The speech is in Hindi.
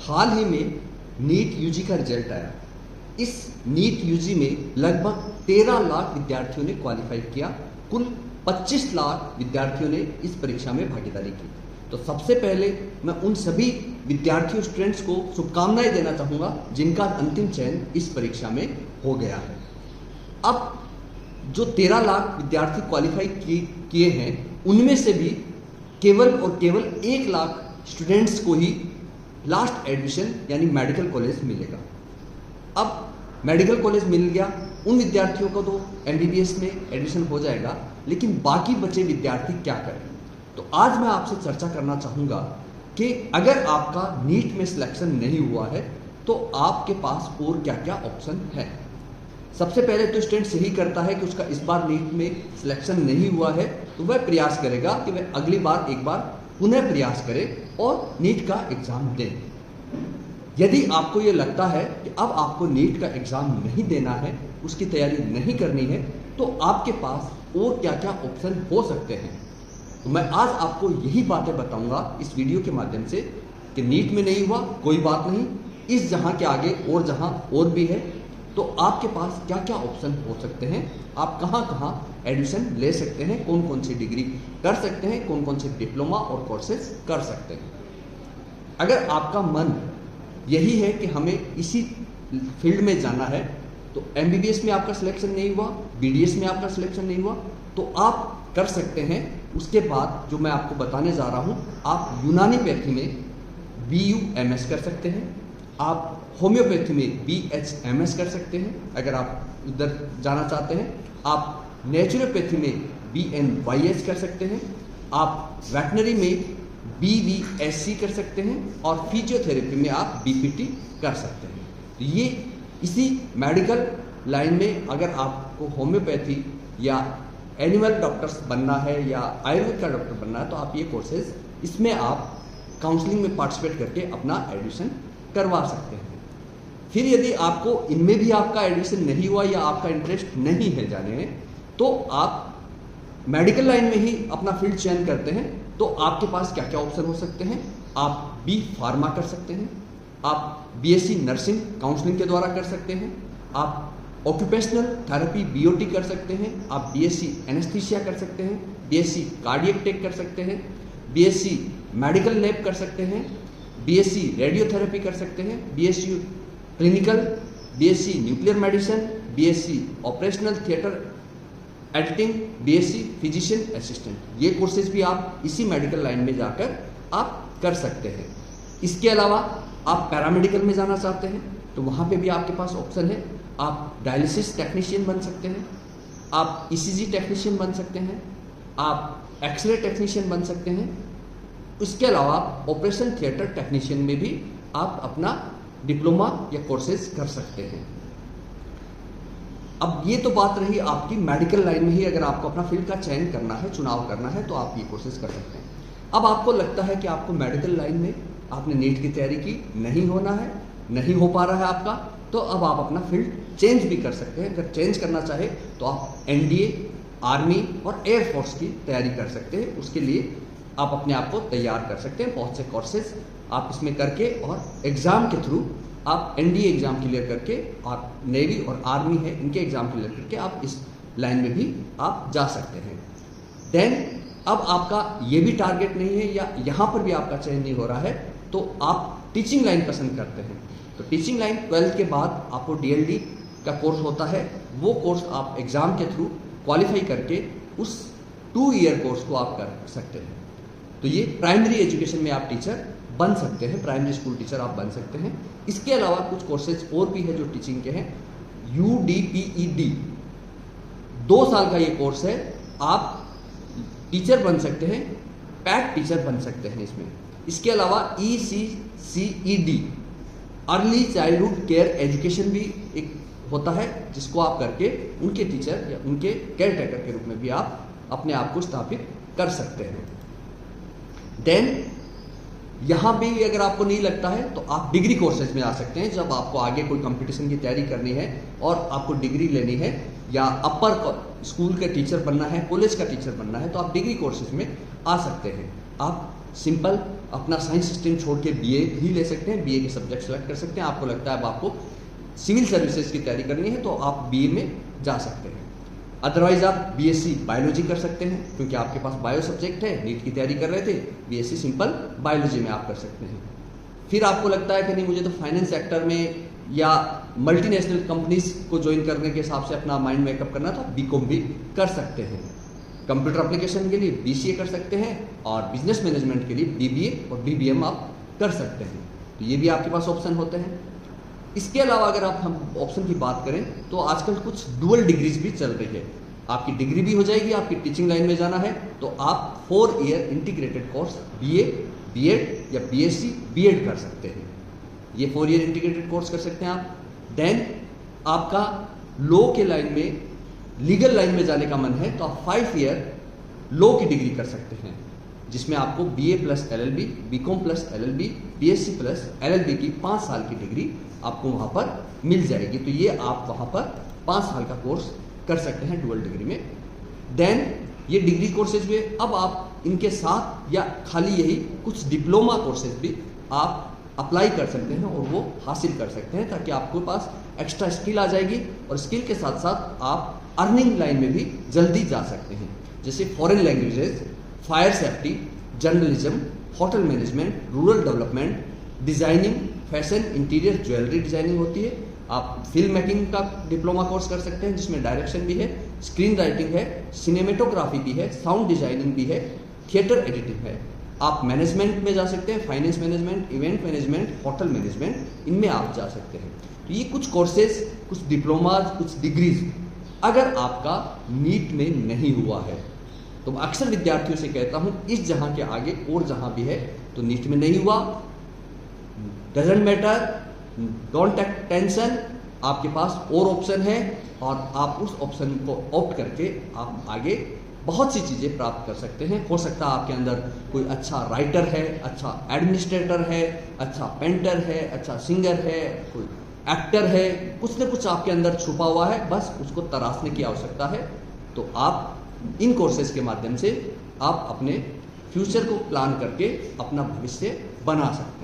हाल ही में नीट यूजी का रिजल्ट आया। इस नीट यूजी में लगभग 13 लाख विद्यार्थियों ने क्वालिफाई किया। कुल 25 लाख विद्यार्थियों ने इस परीक्षा में भागीदारी की। तो सबसे पहले मैं उन सभी विद्यार्थियों स्टूडेंट्स को शुभकामनाएं देना चाहूँगा जिनका अंतिम चयन इस परीक्षा में हो गया है। अब जो 13 लाख विद्यार्थी क्वालिफाई किए हैं उनमें से भी केवल और केवल 1 लाख स्टूडेंट्स को ही लास्ट एडमिशन यानी मेडिकल कॉलेज मिलेगा। अब मेडिकल कॉलेज मिल गया, उन विद्यार्थियों को तो एमबीबीएस में एडमिशन हो जाएगा, लेकिन बाकी बचे विद्यार्थी क्या करें? तो आज मैं आपसे चर्चा करना चाहूँगा कि अगर आपका नीट में सिलेक्शन नहीं हुआ है तो आपके पास और क्या क्या ऑप्शन है। सबसे पहले तो स्टूडेंट यही करता है कि उसका इस बार नीट में सिलेक्शन नहीं हुआ है तो वह प्रयास करेगा कि वह अगली बार एक बार पुनः प्रयास करे और नीट का एग्जाम दे। यदि आपको ये लगता है कि अब आपको नीट का एग्जाम नहीं देना है, उसकी तैयारी नहीं करनी है, तो आपके पास और क्या क्या ऑप्शन हो सकते हैं। तो मैं आज आपको यही बातें बताऊंगा इस वीडियो के माध्यम से कि नीट में नहीं हुआ कोई बात नहीं, इस जहां के आगे और जहां और भी है, तो आपके पास क्या क्या ऑप्शन हो सकते हैं, आप कहां कहां एडमिशन ले सकते हैं, कौन कौन सी डिग्री कर सकते हैं, कौन कौन से डिप्लोमा और कोर्सेज कर सकते हैं। अगर आपका मन यही है कि हमें इसी फील्ड में जाना है, तो एमबीबीएस में आपका सिलेक्शन नहीं हुआ, बीडीएस में आपका सिलेक्शन नहीं हुआ, तो आप कर सकते हैं। उसके बाद जो मैं आपको बताने जा रहा हूं, आप यूनानी पैथी में BUMS कर सकते हैं, आप होम्योपैथी में BHMS कर सकते हैं अगर आप उधर जाना चाहते हैं, आप नेचुरोपैथी में BNYS कर सकते हैं, आप वेटनरी में BVSC कर सकते हैं और फिजियोथेरेपी में आप BPT कर सकते हैं। तो ये इसी मेडिकल लाइन में अगर आपको होम्योपैथी या एनिमल डॉक्टर्स बनना है या आयुर्वेद का डॉक्टर बनना है तो आप ये कोर्सेज इसमें आप काउंसलिंग में पार्टिसिपेट करके अपना एडमिशन करवा सकते हैं। फिर यदि आपको इनमें भी आपका एडमिशन नहीं हुआ या आपका इंटरेस्ट नहीं है जाने में, तो आप मेडिकल लाइन में ही अपना फील्ड चयन करते हैं। तो आपके पास क्या क्या ऑप्शन हो सकते हैं, आप B फार्मा कर सकते हैं, आप BSc नर्सिंग काउंसलिंग के द्वारा कर सकते हैं, आप ऑक्यूपेशनल थेरेपी BOT कर सकते हैं, आप BSc एनेस्थीसिया कर सकते हैं, BSc कार्डियक टेक कर सकते हैं, BSc मेडिकल लैब कर सकते हैं, BSc रेडियोथेरेपी कर सकते हैं, BSc clinical, BSc nuclear medicine, BSc operational theatre editing, BSc physician assistant. ये कोर्सेज भी आप इसी मेडिकल लाइन में जाकर आप कर सकते हैं। इसके अलावा आप पैरामेडिकल में जाना चाहते हैं तो वहाँ पे भी आपके पास ऑप्शन है, आप डायलिसिस टेक्नीशियन बन सकते हैं, आप ECG टेक्नीशियन बन सकते हैं, आप एक्सरे टेक्नीशियन बन सकते हैं। इसके अलावा ऑपरेशन थिएटर टेक्नीशियन में भी आप अपना डिप्लोमा या कोर्सेज कर सकते हैं। अब ये तो बात रही आपकी मेडिकल लाइन में ही अगर आपको अपना फील्ड का चयन करना है, चुनाव करना है, तो आप ये कोर्सेज कर सकते हैं। अब आपको लगता है कि आपको मेडिकल लाइन में आपने नीट की तैयारी की, नहीं होना है, नहीं हो पा रहा है आपका, तो अब आप अपना फील्ड चेंज भी कर सकते हैं। अगर चेंज करना चाहे तो आप NDA, आर्मी और एयरफोर्स की तैयारी कर सकते हैं। उसके लिए आप अपने आप को तैयार कर सकते हैं। बहुत से कोर्सेज आप इसमें करके और एग्जाम के थ्रू आप NDA एग्जाम क्लियर करके और नेवी और आर्मी है इनके एग्जाम क्लियर करके आप इस लाइन में भी आप जा सकते हैं। देन अब आपका ये भी टारगेट नहीं है या यहाँ पर भी आपका चयन नहीं हो रहा है तो आप टीचिंग लाइन पसंद करते हैं, तो टीचिंग लाइन 12th के बाद आपको DLD का कोर्स होता है, वो कोर्स आप एग्जाम के थ्रू क्वालिफाई करके उस 2 ईयर कोर्स को आप कर सकते हैं। तो ये प्राइमरी एजुकेशन में आप टीचर बन सकते हैं, प्राइमरी स्कूल टीचर आप बन सकते हैं। इसके अलावा कुछ कोर्सेज और भी है जो टीचिंग के हैं। UDPED 2 साल का ये कोर्स है, आप टीचर बन सकते हैं, पैट टीचर बन सकते हैं इसमें। इसके अलावा ECCED early childhood care education भी एक होता है जिसको आप करके उनके टीचर या उनके केयर टेकर के रूप में भी आप अपने आप को स्थापित कर सकते हैं। देन यहाँ भी अगर आपको नहीं लगता है तो आप डिग्री कोर्सेज में आ सकते हैं। जब आपको आगे कोई कंपटीशन की तैयारी करनी है और आपको डिग्री लेनी है या अपर स्कूल का टीचर बनना है, कॉलेज का टीचर बनना है, तो आप डिग्री कोर्सेज में आ सकते हैं। आप सिंपल अपना साइंस स्ट्रीम छोड़ के बीए ही ले सकते हैं, बीए के सब्जेक्ट सेलेक्ट कर सकते हैं। आपको लगता है अब आपको सिविल सर्विसेज की तैयारी करनी है तो आप बीए में जा सकते हैं। अदरवाइज आप बीएससी बायोलॉजी कर सकते हैं, क्योंकि आपके पास बायो सब्जेक्ट है, नीट की तैयारी कर रहे थे, बीएससी सिंपल बायोलॉजी में आप कर सकते हैं। फिर आपको लगता है कि नहीं मुझे तो फाइनेंस सेक्टर में या मल्टीनेशनल कंपनीज को ज्वाइन करने के हिसाब से अपना माइंड मेकअप करना, तो बीकॉम भी कर सकते हैं। कंप्यूटर एप्लीकेशन के लिए बीसीए कर सकते हैं और बिजनेस मैनेजमेंट के लिए बीबीए और बीबीएम आप कर सकते हैं। तो ये भी आपके पास ऑप्शन होते हैं। इसके अलावा अगर आप हम ऑप्शन की बात करें तो आजकल कुछ डुअल डिग्रीज भी चल रही है। आपकी डिग्री भी हो जाएगी, आपकी टीचिंग लाइन में जाना है तो आप 4 year integrated course BA, BEd या बीएससी, बीएड कर सकते हैं। ये 4 ईयर इंटीग्रेटेड कोर्स कर सकते हैं आप। देन आपका लॉ के लाइन में, लीगल लाइन में जाने का मन है तो आप 5 ईयर लॉ की डिग्री कर सकते हैं, जिसमें आपको BA plus LLB, BCom plus LLB, BSc plus LLB की 5 साल की डिग्री आपको वहां पर मिल जाएगी। तो ये आप वहां पर 5 साल का कोर्स कर सकते हैं डुअल डिग्री में। देन ये डिग्री कोर्सेज में अब आप इनके साथ या खाली यही कुछ डिप्लोमा कोर्सेज भी आप अप्लाई कर सकते हैं और वो हासिल कर सकते हैं, ताकि आपके पास एक्स्ट्रा स्किल आ जाएगी और स्किल के साथ साथ आप अर्निंग लाइन में भी जल्दी जा सकते हैं। जैसे foreign languages, fire safety, journalism, hotel management, rural development, designing, fashion, interior, jewellery designing होती है। आप फिल्म मेकिंग का डिप्लोमा कोर्स कर सकते हैं, जिसमें डायरेक्शन भी है, स्क्रीन राइटिंग है, सिनेमेटोग्राफी भी है, साउंड डिजाइनिंग भी है, थिएटर एडिटिंग है। आप मैनेजमेंट में जा सकते हैं, finance management, event management, hotel management, इनमें आप जा सकते हैं। तो ये कुछ कोर्सेज, कुछ डिप्लोमाज, कुछ डिग्रीज अगर आपका नीट में नहीं हुआ है तो मैं अक्सर विद्यार्थियों से कहता हूं इस जहां के आगे और जहां भी है तो नीट में नहीं हुआ, doesn't matter, don't take tension, आपके पास और ऑप्शन है और आप उस ऑप्शन को ऑप्ट करके आप आगे बहुत सी चीज़ें प्राप्त कर सकते हैं। हो सकता है आपके अंदर कोई अच्छा राइटर है, अच्छा एडमिनिस्ट्रेटर है, अच्छा पेंटर है, अच्छा सिंगर है, कोई एक्टर है, कुछ न कुछ आपके अंदर छुपा हुआ है, बस उसको तराशने की आवश्यकता है। तो आप इन कोर्सेज के माध्यम से आप अपने फ्यूचर को प्लान करके अपना भविष्य बना सकते हैं।